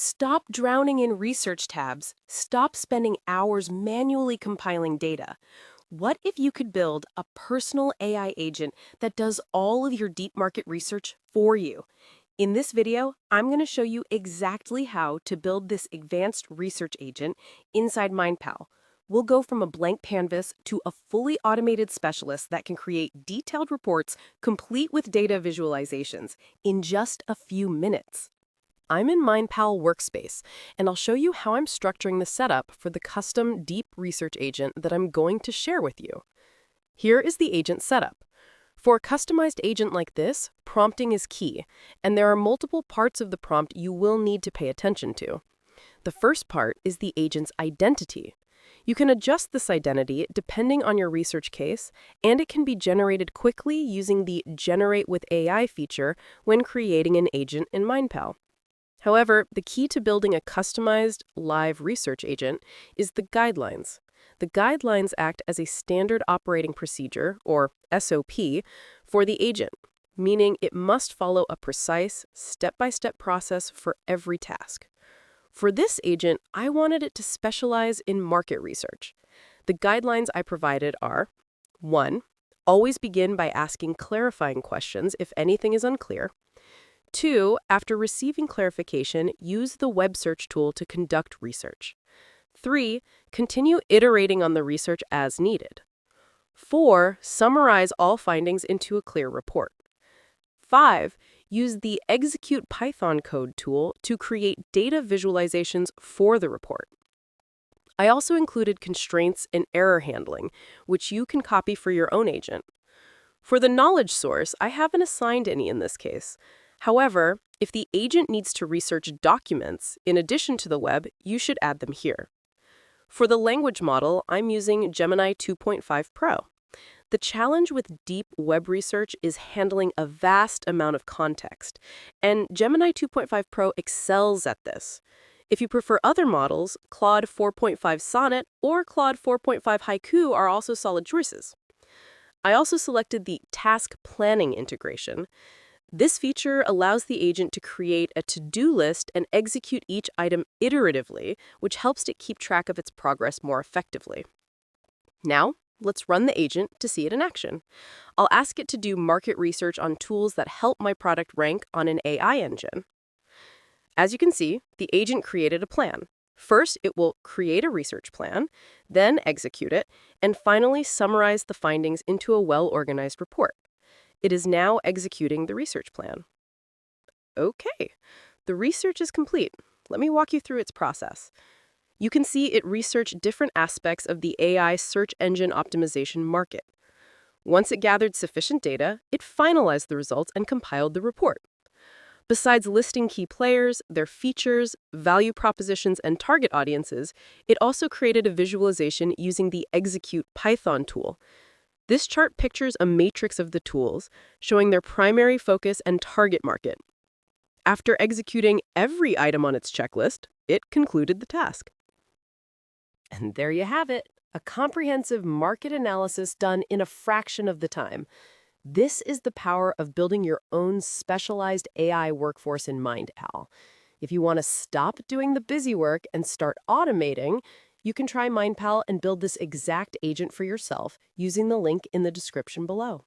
Stop drowning in research tabs. Stop spending hours manually compiling data. What if you could build a personal AI agent that does all of your deep market research for you? In this video, I'm going to show you exactly how to build this advanced research agent inside MindPal. We'll go from a blank canvas to a fully automated specialist that can create detailed reports complete with data visualizations in just a few minutes. I'm in MindPal Workspace, and I'll show you how I'm structuring the setup for the custom deep research agent that I'm going to share with you. Here is the agent setup. For a customized agent like this, prompting is key, and there are multiple parts of the prompt you will need to pay attention to. The first part is the agent's identity. You can adjust this identity depending on your research case, and it can be generated quickly using the Generate with AI feature when creating an agent in MindPal. However, the key to building a customized live research agent is the guidelines. The guidelines act as a standard operating procedure, or SOP, for the agent, meaning it must follow a precise, step-by-step process for every task. For this agent, I wanted it to specialize in market research. The guidelines I provided are: 1. Always begin by asking clarifying questions if anything is unclear. 2. After receiving clarification, use the web search tool to conduct research. 3. Continue iterating on the research as needed. 4. Summarize all findings into a clear report. 5. Use the Execute Python code tool to create data visualizations for the report. I also included constraints and error handling, which you can copy for your own agent. For the knowledge source, I haven't assigned any in this case. However, if the agent needs to research documents in addition to the web, you should add them here. For the language model, I'm using Gemini 2.5 Pro. The challenge with deep web research is handling a vast amount of context, and Gemini 2.5 Pro excels at this. If you prefer other models, Claude 4.5 Sonnet or Claude 4.5 Haiku are also solid choices. I also selected the task planning integration. This feature allows the agent to create a to-do list and execute each item iteratively, which helps it keep track of its progress more effectively. Now, let's run the agent to see it in action. I'll ask it to do market research on tools that help my product rank on an AI engine. As you can see, the agent created a plan. First, it will create a research plan, then execute it, and finally summarize the findings into a well-organized report. It is now executing the research plan. Okay, the research is complete. Let me walk you through its process. You can see it researched different aspects of the AI search engine optimization market. Once it gathered sufficient data, it finalized the results and compiled the report. Besides listing key players, their features, value propositions, and target audiences, it also created a visualization using the Execute Python tool. This chart pictures a matrix of the tools, showing their primary focus and target market. After executing every item on its checklist, it concluded the task. And there you have it, a comprehensive market analysis done in a fraction of the time. This is the power of building your own specialized AI workforce in MindPal. If you want to stop doing the busy work and start automating, you can try MindPal and build this exact agent for yourself using the link in the description below.